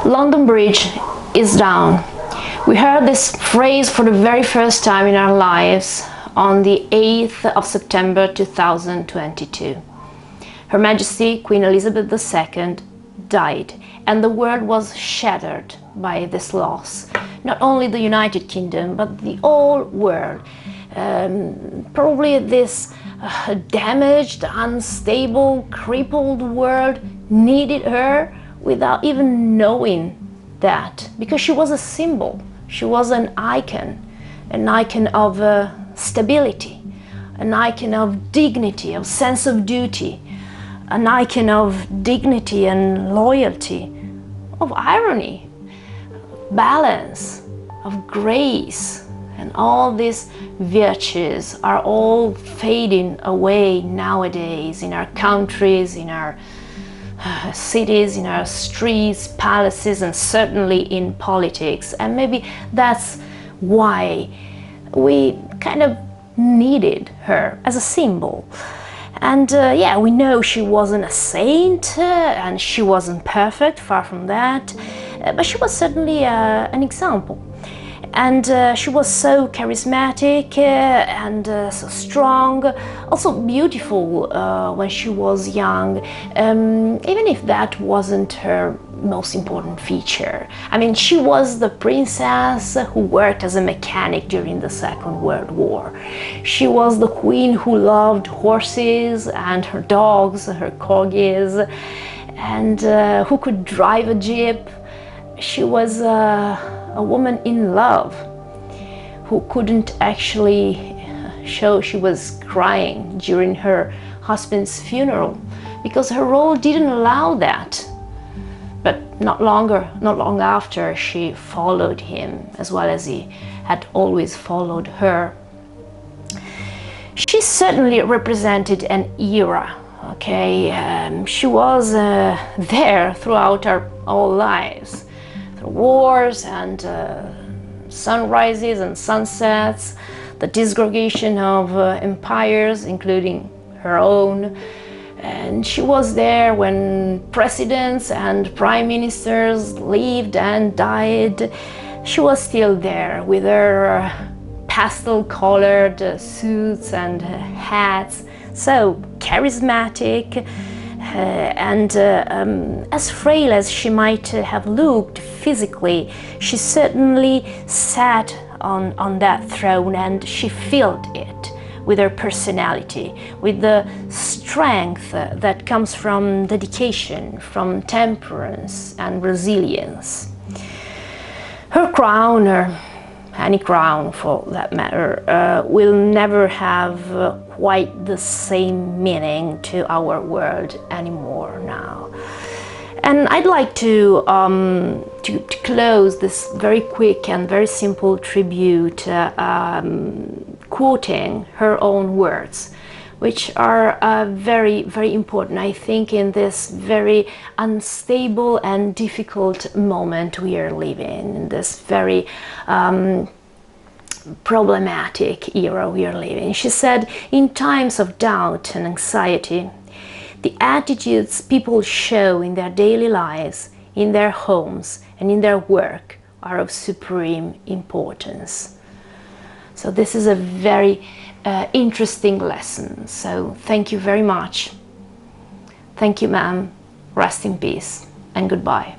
London Bridge is down. We heard this phrase for the very first time in our lives on the 8th of September 2022. Her Majesty Queen Elizabeth II died, and the world was shattered by this loss. Not only the United Kingdom, but the whole world. Probably this damaged, unstable, crippled world needed her without even knowing that, because she was a symbol, she was an icon of stability, an icon of dignity, of sense of duty, an icon of dignity and loyalty, of irony, balance, of grace. And all these virtues are all fading away nowadays in our countries, in our cities, in our streets, palaces, and certainly in politics. And maybe that's why we kind of needed her as a symbol. And yeah, we know she wasn't a saint and she wasn't perfect, far from that, but she was certainly an example. And she was so charismatic and so strong, also beautiful when she was young, even if that wasn't her most important feature. I mean, she was the princess who worked as a mechanic during the Second World War. She was the queen who loved horses and her dogs, her corgis, and who could drive a jeep. She was a woman in love who couldn't actually show she was crying during her husband's funeral because her role didn't allow that. But not long after, she followed him as well as he had always followed her. She certainly represented an era, okay? She was there throughout our whole lives. Wars and sunrises and sunsets, the disgregation of empires, including her own. And she was there when presidents and prime ministers lived and died. She was still there with her pastel-colored suits and hats, so charismatic. And as frail as she might have looked physically, she certainly sat on that throne, and she filled it with her personality, with the strength that comes from dedication, from temperance and resilience. Her crown, or any crown for that matter, will never have quite the same meaning to our world anymore now. And I'd like to close this very quick and very simple tribute quoting her own words, which are very, very important, I think, in this very unstable and difficult moment we are living, in this very problematic era we are living. She said, "In times of doubt and anxiety, the attitudes people show in their daily lives, in their homes and in their work are of supreme importance." So this is a very interesting lesson. So thank you very much. Thank you, ma'am. Rest in peace and goodbye.